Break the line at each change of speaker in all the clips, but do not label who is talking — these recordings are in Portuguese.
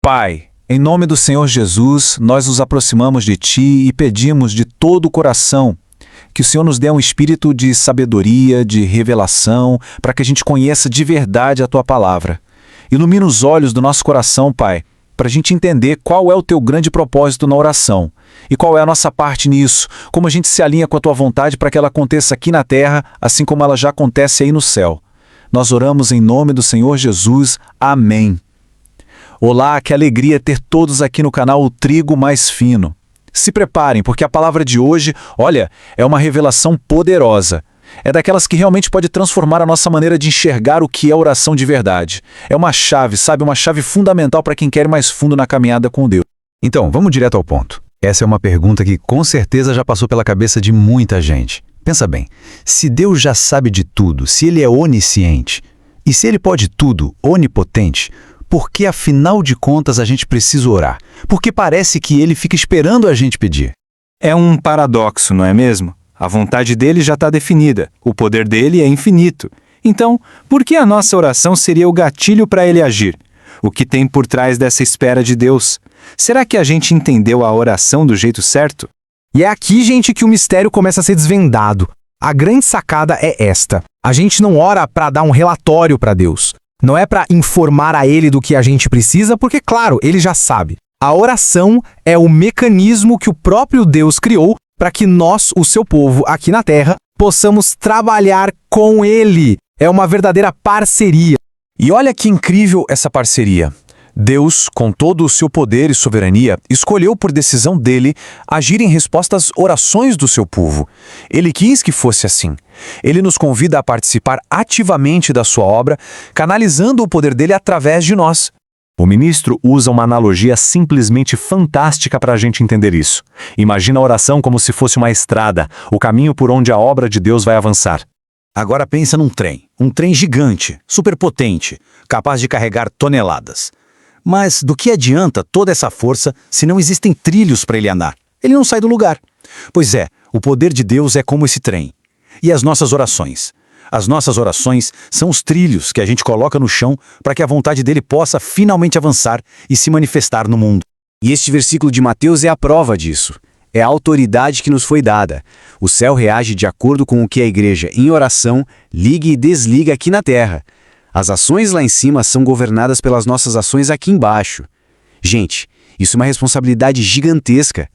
Pai, em nome do Senhor Jesus, nós nos aproximamos de Ti e pedimos de todo o coração que o Senhor nos dê um espírito de sabedoria, de revelação, para que a gente conheça de verdade a Tua palavra. Ilumina os olhos do nosso coração, Pai, para a gente entender qual é o Teu grande propósito na oração e qual é a nossa parte nisso, como a gente se alinha com a Tua vontade para que ela aconteça aqui na terra, assim como ela já acontece aí no céu. Nós oramos em nome do Senhor Jesus. Amém. Olá, que alegria ter todos aqui no canal O Trigo Mais Fino. Se preparem, porque a palavra de hoje, olha, é uma revelação poderosa. É daquelas que realmente pode transformar a nossa maneira de enxergar o que é oração de verdade. É uma chave, sabe? Uma chave fundamental para quem quer ir mais fundo na caminhada com Deus.
Então, vamos direto ao ponto. Essa é uma pergunta que com certeza já passou pela cabeça de muita gente. Pensa bem, se Deus já sabe de tudo, se Ele é onisciente, e se Ele pode tudo, onipotente, por que, afinal de contas, a gente precisa orar? Porque parece que Ele fica esperando a gente pedir.
É um paradoxo, não é mesmo? A vontade dele já está definida, o poder dele é infinito. Então, por que a nossa oração seria o gatilho para ele agir? O que tem por trás dessa espera de Deus? Será que a gente entendeu a oração do jeito certo?
E é aqui, gente, que o mistério começa a ser desvendado. A grande sacada é esta. A gente não ora para dar um relatório para Deus. Não é para informar a Ele do que a gente precisa, porque, claro, Ele já sabe. A oração é o mecanismo que o próprio Deus criou para que nós, o seu povo, aqui na Terra, possamos trabalhar com Ele. É uma verdadeira parceria.
E olha que incrível essa parceria. Deus, com todo o seu poder e soberania, escolheu por decisão dele agir em resposta às orações do seu povo. Ele quis que fosse assim. Ele nos convida a participar ativamente da sua obra, canalizando o poder dele através de nós.
O ministro usa uma analogia simplesmente fantástica para a gente entender isso. Imagina a oração como se fosse uma estrada, o caminho por onde a obra de Deus vai avançar.
Agora pensa num trem gigante, superpotente, capaz de carregar toneladas. Mas do que adianta toda essa força se não existem trilhos para ele andar? Ele não sai do lugar. Pois é, o poder de Deus é como esse trem. E as nossas orações? As nossas orações são os trilhos que a gente coloca no chão para que a vontade dele possa finalmente avançar e se manifestar no mundo.
E este versículo de Mateus é a prova disso. É a autoridade que nos foi dada. O céu reage de acordo com o que a igreja, em oração, liga e desliga aqui na terra. As ações lá em cima são governadas pelas nossas ações aqui embaixo. Gente, isso é uma responsabilidade gigantesca.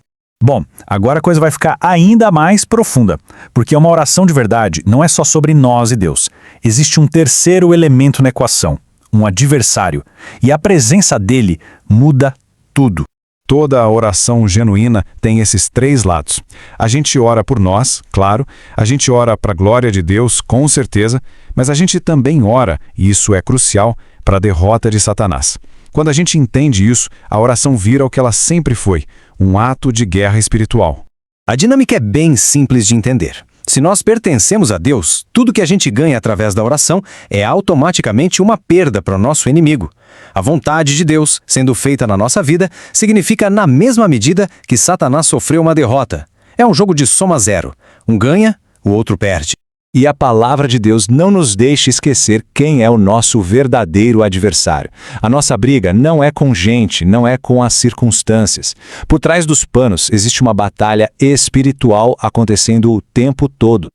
Bom, agora a coisa vai ficar ainda mais profunda, porque uma oração de verdade não é só sobre nós e Deus. Existe um terceiro elemento na equação, um adversário, e a presença dele muda tudo.
Toda a oração genuína tem esses três lados. A gente ora por nós, claro, a gente ora para a glória de Deus, com certeza, mas a gente também ora, e isso é crucial, para a derrota de Satanás. Quando a gente entende isso, a oração vira o que ela sempre foi, um ato de guerra espiritual.
A dinâmica é bem simples de entender. Se nós pertencemos a Deus, tudo que a gente ganha através da oração é automaticamente uma perda para o nosso inimigo. A vontade de Deus, sendo feita na nossa vida, significa na mesma medida que Satanás sofreu uma derrota. É um jogo de soma zero. Um ganha, o outro perde.
E a palavra de Deus não nos deixa esquecer quem é o nosso verdadeiro adversário. A nossa briga não é com gente, não é com as circunstâncias. Por trás dos panos existe uma batalha espiritual acontecendo o tempo todo.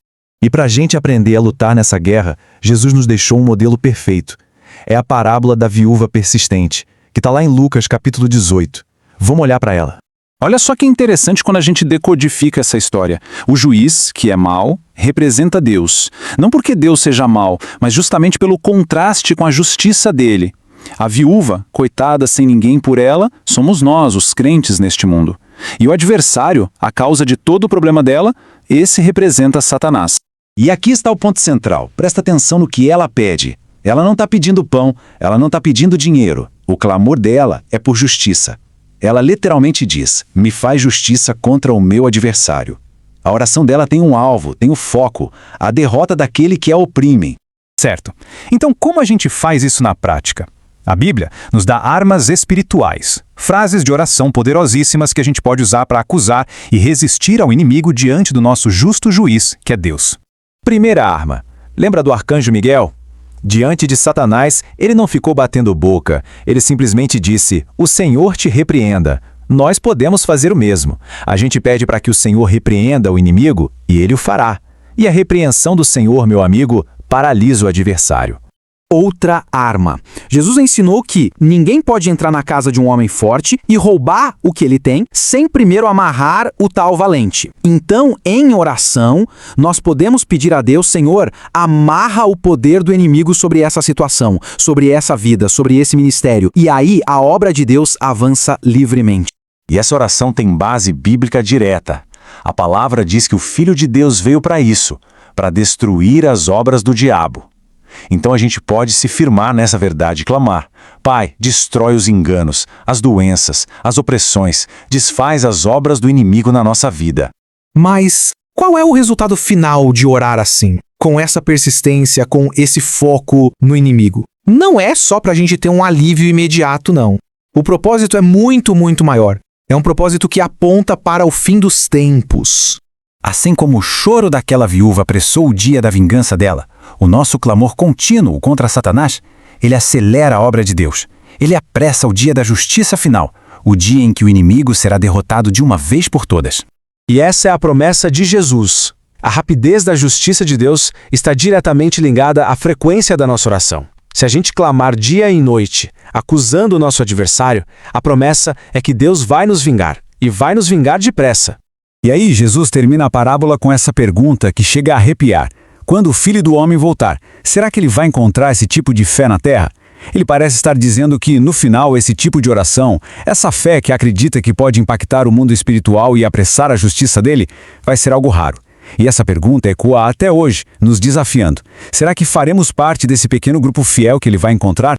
E para a gente aprender a lutar nessa guerra, Jesus nos deixou um modelo perfeito. É a parábola da viúva persistente, que está lá em Lucas capítulo 18. Vamos olhar para ela.
Olha só que interessante quando a gente decodifica essa história. O juiz, que é mau, representa Deus. Não porque Deus seja mau, mas justamente pelo contraste com a justiça dele. A viúva, coitada sem ninguém por ela, somos nós, os crentes neste mundo. E o adversário, a causa de todo o problema dela, esse representa Satanás.
E aqui está o ponto central. Presta atenção no que ela pede. Ela não está pedindo pão, ela não está pedindo dinheiro. O clamor dela é por justiça. Ela literalmente diz, me faz justiça contra o meu adversário. A oração dela tem um alvo, tem um foco, a derrota daquele que a oprimem.
Certo. Então como a gente faz isso na prática? A Bíblia nos dá armas espirituais, frases de oração poderosíssimas que a gente pode usar para acusar e resistir ao inimigo diante do nosso justo juiz, que é Deus.
Primeira arma. Lembra do arcanjo Miguel? Diante de Satanás, ele não ficou batendo boca. Ele simplesmente disse: "O Senhor te repreenda." Nós podemos fazer o mesmo. A gente pede para que o Senhor repreenda o inimigo e ele o fará. E a repreensão do Senhor, meu amigo, paralisa o adversário.
Outra arma. Jesus ensinou que ninguém pode entrar na casa de um homem forte e roubar o que ele tem sem primeiro amarrar o tal valente. Então, em oração, nós podemos pedir a Deus: Senhor, amarra o poder do inimigo sobre essa situação, sobre essa vida, sobre esse ministério. E aí a obra de Deus avança livremente.
E essa oração tem base bíblica direta. A palavra diz que o Filho de Deus veio para isso, para destruir as obras do diabo. Então a gente pode se firmar nessa verdade e clamar: Pai, destrói os enganos, as doenças, as opressões, desfaz as obras do inimigo na nossa vida.
Mas qual é o resultado final de orar assim? Com essa persistência, com esse foco no inimigo? Não é só para a gente ter um alívio imediato, não. O propósito é muito, muito maior. É um propósito que aponta para o fim dos tempos.
Assim como o choro daquela viúva apressou o dia da vingança dela, o nosso clamor contínuo contra Satanás, ele acelera a obra de Deus. Ele apressa o dia da justiça final, o dia em que o inimigo será derrotado de uma vez por todas.
E essa é a promessa de Jesus. A rapidez da justiça de Deus está diretamente ligada à frequência da nossa oração. Se a gente clamar dia e noite, acusando o nosso adversário, a promessa é que Deus vai nos vingar, e vai nos vingar depressa.
E aí Jesus termina a parábola com essa pergunta que chega a arrepiar. Quando o Filho do Homem voltar, será que ele vai encontrar esse tipo de fé na terra? Ele parece estar dizendo que, no final, esse tipo de oração, essa fé que acredita que pode impactar o mundo espiritual e apressar a justiça dele, vai ser algo raro. E essa pergunta ecoa até hoje, nos desafiando. Será que faremos parte desse pequeno grupo fiel que ele vai encontrar?